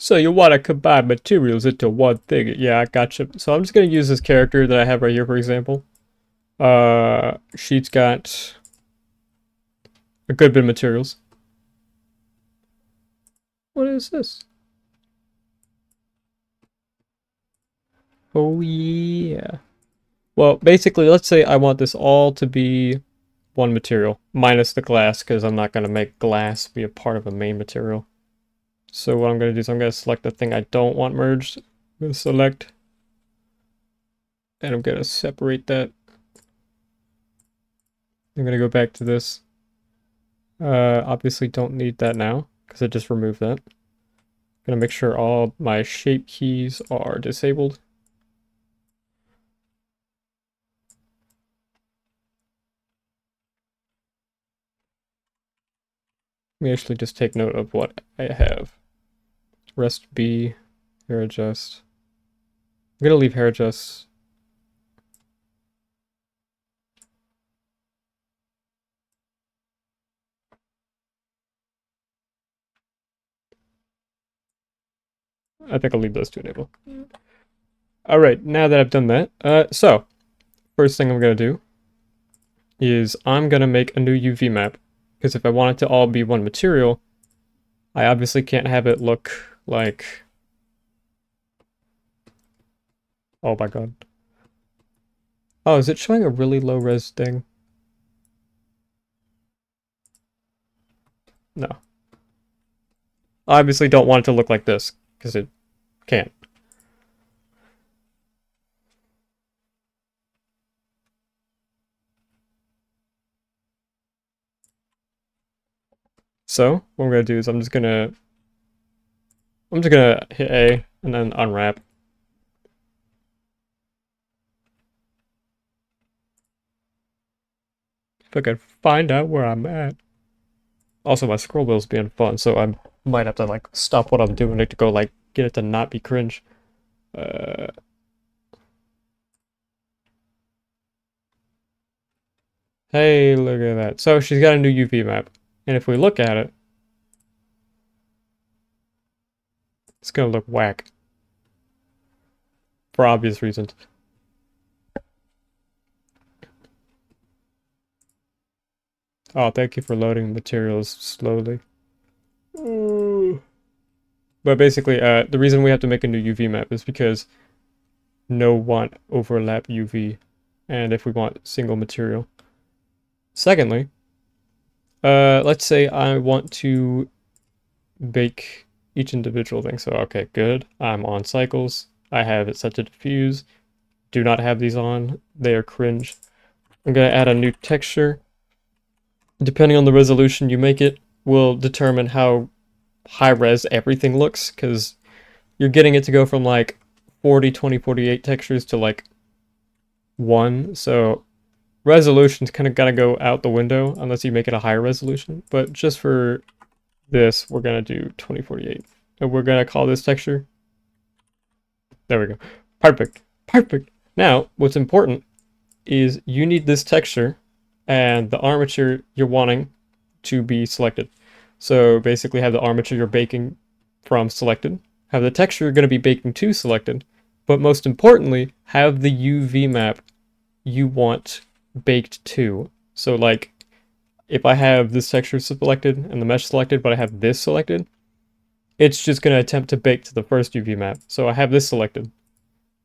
So you want to combine materials into one thing. Yeah, I gotcha. So I'm just going to use this character that I have right here, for example. She's got a good bit of materials. What is this? Oh, yeah. Well, basically, let's say I want this all to be one material, minus the glass, because I'm not going to make glass be a part of a main material. So what I'm going to do is I'm going to select the thing I don't want merged. I'm going to select, and I'm going to separate that. I'm going to go back to this. Obviously don't need that now, because I just removed that. I'm going to make sure all my shape keys are disabled. Let me actually just take note of what I have. Rest B, hair adjust. I'm going to leave hair adjust. I think I'll leave those to enable. All right, now that I've done that, so first thing I'm going to do is I'm going to make a new UV map, because if I want it to all be one material, I obviously can't have it look like... Oh my god. Oh, is it showing a really low res thing? No. I obviously don't want it to look like this, because it can't. So, what I'm going to do is I'm just going to hit A and then unwrap. If I could find out where I'm at. Also, my scroll wheel's being fun, so I might have to, like, stop what I'm doing to go, like, get it to not be cringe. Uh... Hey, look at that. So, she's got a new UV map. And if we look at it, it's gonna look whack. For obvious reasons. Oh, thank you for loading materials slowly. But basically, the reason we have to make a new UV map is because no want overlap UV, and if we want single material. Secondly, let's say I want to bake each individual thing. So, okay, good. I'm on cycles. I have it set to diffuse. Do not have these on. They are cringe. I'm going to add a new texture. Depending on the resolution you make it, will determine how high res everything looks, because you're getting it to go from like 40, 20, 48 textures to like 1. So resolution's kind of gotta go out the window unless you make it a higher resolution. But just for this, we're gonna do 2048. And we're gonna call this texture. There we go. Perfect. Perfect. Now, what's important is you need this texture and the armature you're wanting to be selected. So basically have the armature you're baking from selected, have the texture you're going to be baking to selected, but most importantly, have the UV map you want baked to. So like, if I have this texture selected and the mesh selected, but I have this selected, it's just going to attempt to bake to the first UV map. So I have this selected,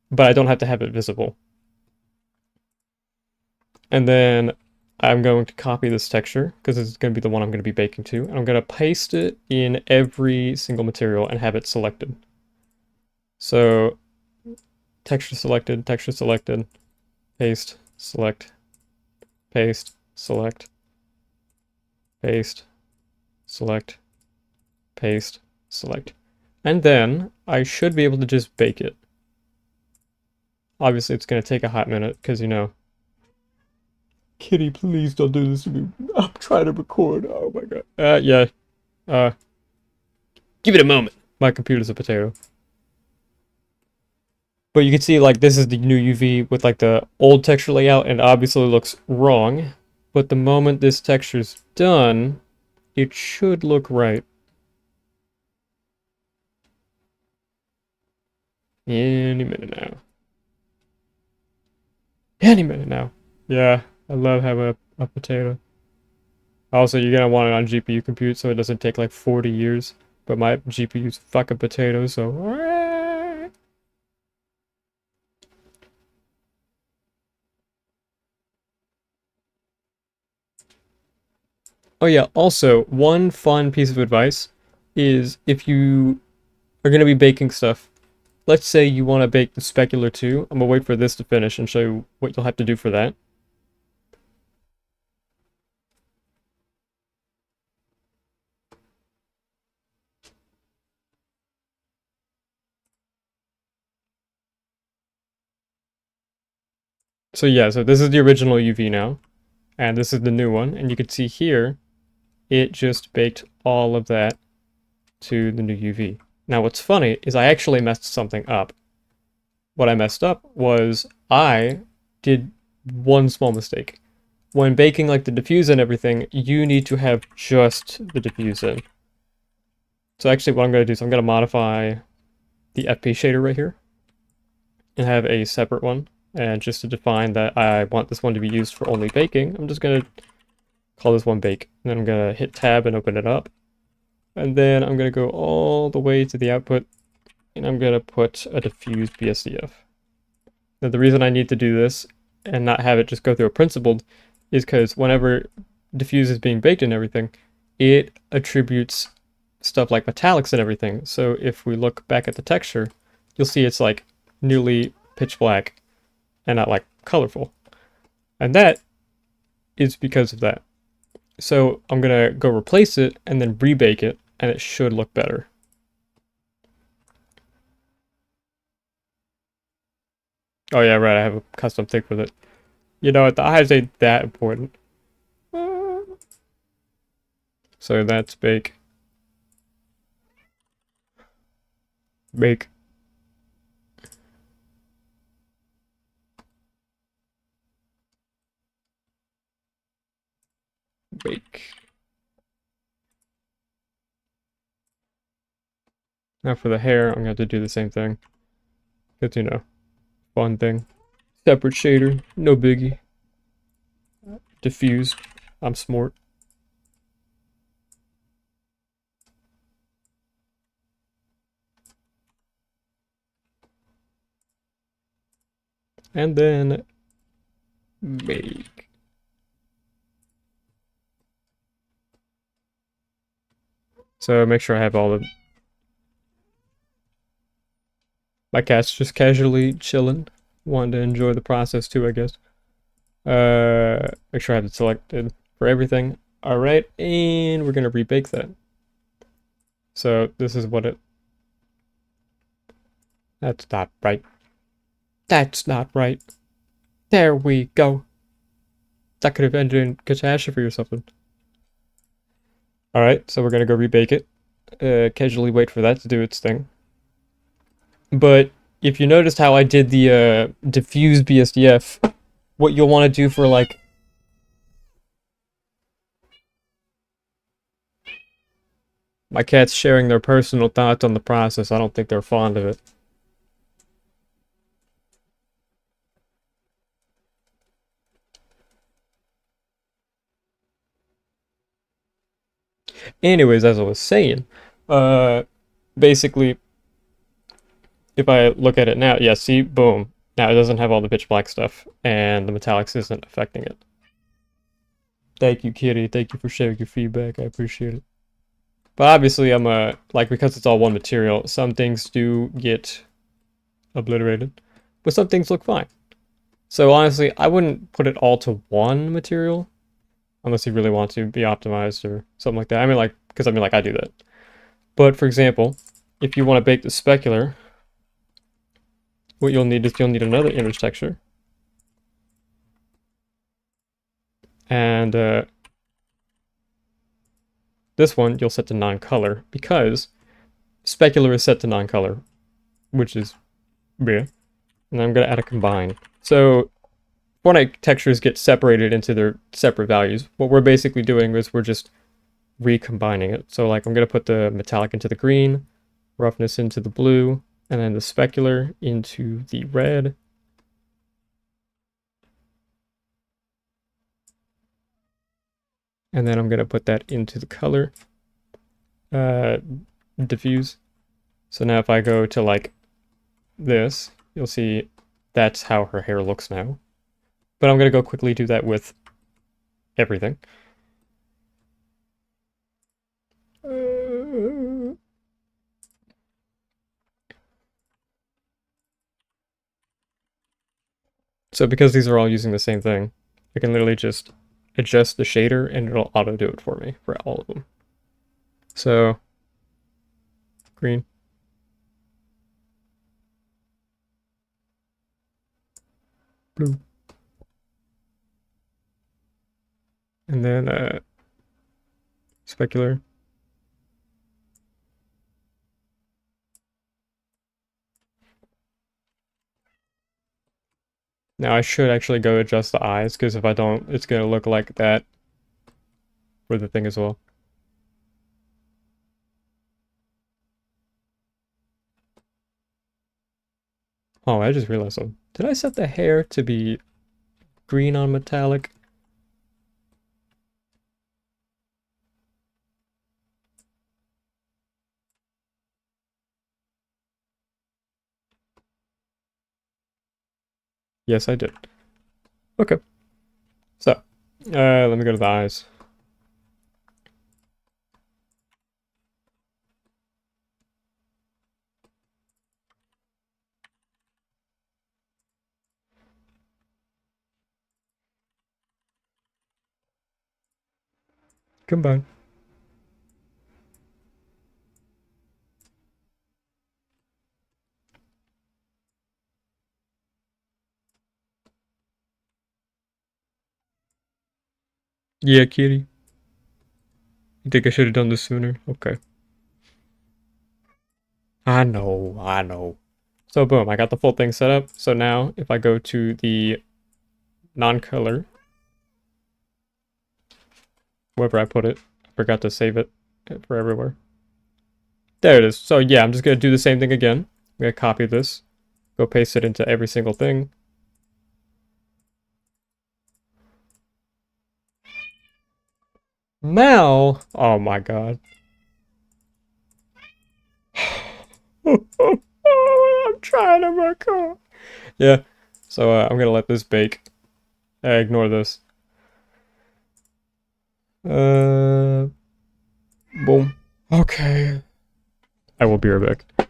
but I don't have to have it visible. And then I'm going to copy this texture, because it's going to be the one I'm going to be baking to, and I'm going to paste it in every single material and have it selected. So, texture selected, paste, select, paste, select, paste, select, paste, select. And then, I should be able to just bake it. Obviously, it's going to take a hot minute, because, you know, Kitty, please don't do this to me. I'm trying to record. Oh my god. Yeah. Give it a moment. My computer's a potato. But you can see, like, this is the new UV with, like, the old texture layout, and obviously looks wrong. But the moment this texture's done, it should look right. Any minute now. Any minute now. Yeah, I love having a potato. Also, you're gonna want it on GPU compute so it doesn't take like 40 years. But my GPU's fucking potato, so. Oh yeah, also, one fun piece of advice is if you are gonna be baking stuff, let's say you want to bake the specular too. I'm gonna wait for this to finish and show you what you'll have to do for that. So yeah, so this is the original UV now, and this is the new one, and you can see here, it just baked all of that to the new UV. Now what's funny is I actually messed something up. What I messed up was I did one small mistake. When baking like the diffuse and everything, you need to have just the diffuse in. So actually what I'm going to do is I'm going to modify the FP shader right here and have a separate one. And just to define that I want this one to be used for only baking, I'm just going to call this one bake. And then I'm going to hit tab and open it up. And then I'm going to go all the way to the output and I'm going to put a diffuse BSDF. Now the reason I need to do this and not have it just go through a principled is because whenever diffuse is being baked and everything, it attributes stuff like metallics and everything. So if we look back at the texture, you'll see it's like nearly pitch black and not like colorful. And that is because of that. So I'm gonna go replace it and then rebake it and it should look better. Oh yeah, right, I have a custom thing with it. You know what, the eyes ain't that important. So that's bake. Bake. Bake. Now for the hair, I'm going to have to do the same thing. Because, you know, fun thing. Separate shader, no biggie. Diffuse, I'm smart. And then bake. So make sure I have all the... My cat's just casually chilling. Wanting to enjoy the process too, I guess. Make sure I have it selected for everything. Alright, and we're going to rebake that. So this is what it... That's not right. That's not right. There we go. That could have ended in catastrophe or something. Alright, so we're going to go rebake it. Casually wait for that to do its thing. But if you noticed how I did the diffuse BSDF, what you'll want to do for like... My cat's sharing their personal thoughts on the process. I don't think they're fond of it. Anyways, as I was saying, basically, if I look at it now, yeah, see, boom. Now it doesn't have all the pitch black stuff, and the metallics isn't affecting it. Thank you, Kitty. Thank you for sharing your feedback. I appreciate it. But obviously, I'm like, because it's all one material, some things do get obliterated, but some things look fine. So honestly, I wouldn't put it all to one material, unless you really want to be optimized or something like that. I mean, like, because I mean, like, I do that. But for example, if you want to bake the specular, what you'll need is you'll need another image texture. And this one you'll set to non-color because specular is set to non-color, which is yeah. And I'm going to add a combine. So Fortnite textures get separated into their separate values. What we're basically doing is we're just recombining it. So like I'm going to put the metallic into the green, roughness into the blue, and then the specular into the red. And then I'm going to put that into the color diffuse. So now if I go to like this, you'll see that's how her hair looks now. But I'm going to go quickly do that with everything. So because these are all using the same thing, I can literally just adjust the shader and it'll auto do it for me for all of them. So green. Blue. And then specular. Now I should actually go adjust the eyes, because if I don't, it's going to look like that for the thing as well. Oh, I just realized something. Did I set the hair to be green on metallic? Yes, I did. Okay. So, let me go to the eyes. Combine. Yeah, kitty. You think I should have done this sooner? Okay. I know, I know. So boom, I got the full thing set up. So now if I go to the non-color, wherever I put it, I forgot to save it for everywhere. There it is. So yeah, I'm just gonna do the same thing again. I'm gonna copy this, go paste it into every single thing. Now, oh my god. I'm trying to work on. Yeah, so I'm gonna let this bake. Ignore this. Boom. Okay. I will be right back.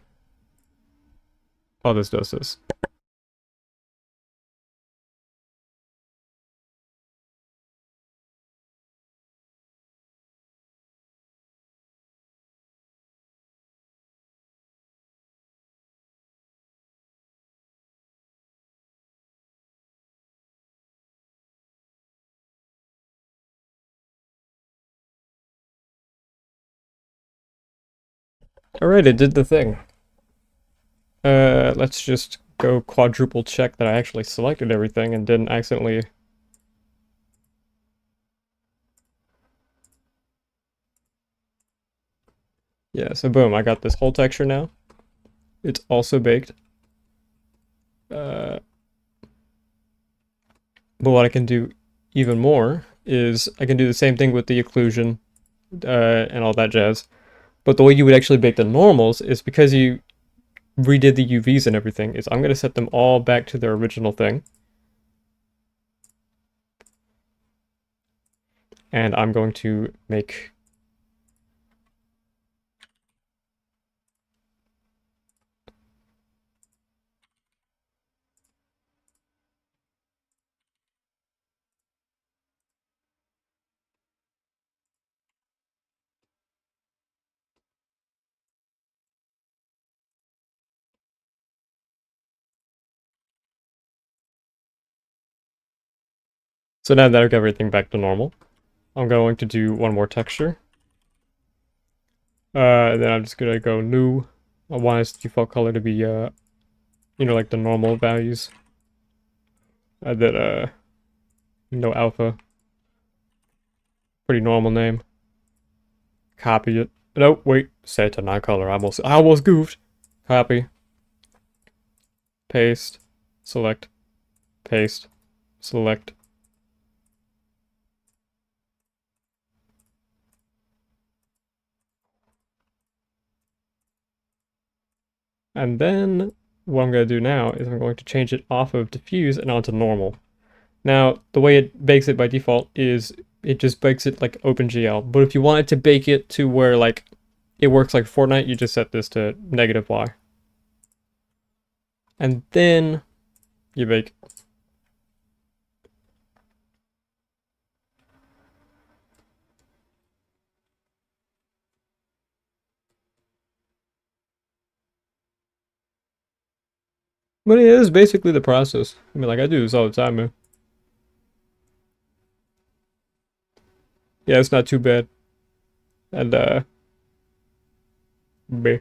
Oh, this does this. Alright, it did the thing. Let's just go quadruple check that I actually selected everything and didn't accidentally... Yeah, so boom, I got this whole texture now. It's also baked. But what I can do even more is I can do the same thing with the occlusion and all that jazz. But the way you would actually bake the normals is because you redid the UVs and everything, is I'm going to set them all back to their original thing. And I'm going to make... So now that I've got everything back to normal, I'm going to do one more texture. Then I'm just gonna go new. I want its default color to be, like the normal values. I did, no alpha. Pretty normal name. Copy it. No, wait. Set to non-color. I almost goofed. Copy. paste, select, paste, select. And then what I'm going to do now is I'm going to change it off of diffuse and onto normal. Now, the way it bakes it by default is it just bakes it like OpenGL. But if you want it to bake it to where like it works like Fortnite, you just set this to -y. And then you bake. But it is basically the process. I mean, like, I do this all the time, man. Yeah, it's not too bad. And, B.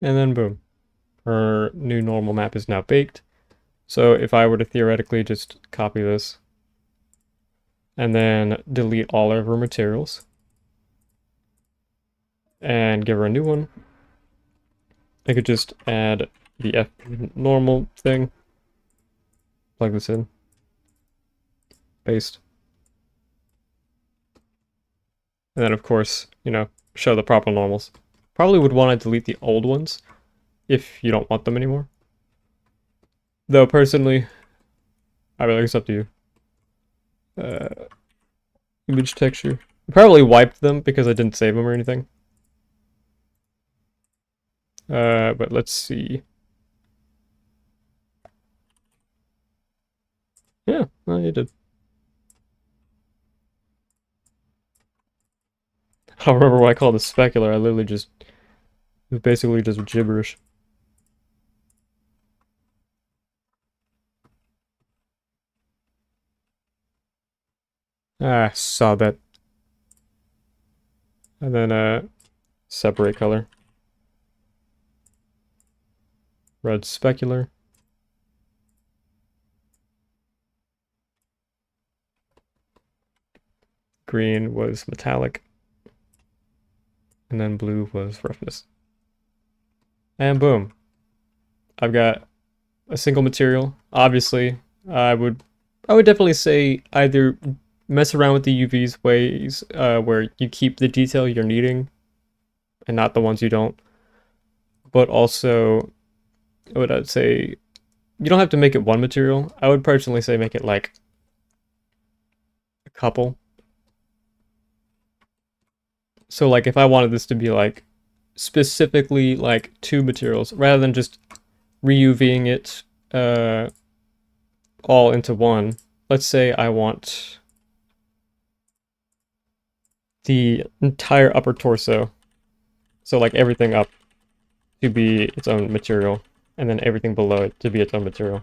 And then boom. Our new normal map is now baked. So if I were to theoretically just copy this and then delete all of our materials and give her a new one, I could just add the F normal thing, plug this in, paste, and then of course, you know, show the proper normals. Probably would want to delete the old ones if you don't want them anymore. Though personally, I mean, it's up to you. Image texture. I probably wiped them because I didn't save them or anything. But let's see. Yeah, well, you did. I don't remember what I called the specular. I literally just, it was basically just gibberish. Ah, saw that. And then, separate color. Red specular. Green was metallic. And then blue was roughness. And boom. I've got a single material. Obviously, I would I would definitely say either mess around with the UV's ways where you keep the detail you're needing and not the ones you don't. But also, what I'd say, you don't have to make it one material. I would personally say make it like a couple. So like if I wanted this to be like specifically like two materials rather than just re-UVing it all into one. Let's say I want the entire upper torso. So like everything up to be its own material, and then everything below it to be its own material.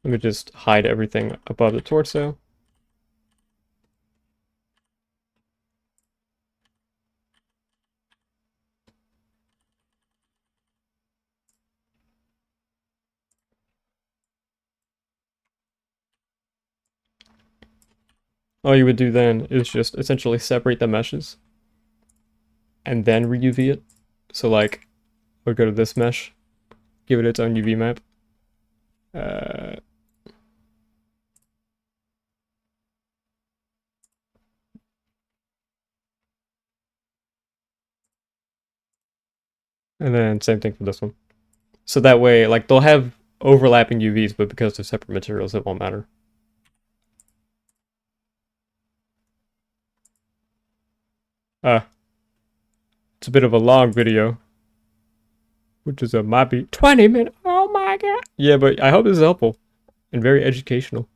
Let me just hide everything above the torso. All you would do then is just essentially separate the meshes and then re-UV it. So like, we'll go to this mesh, give it its own UV map. Uh, and then same thing for this one. So that way, like, they'll have overlapping UVs, but because they're separate materials, it won't matter. Uh, it's a bit of a long video. which is might be 20 minutes. Oh my god. Yeah, but I hope this is helpful and very educational.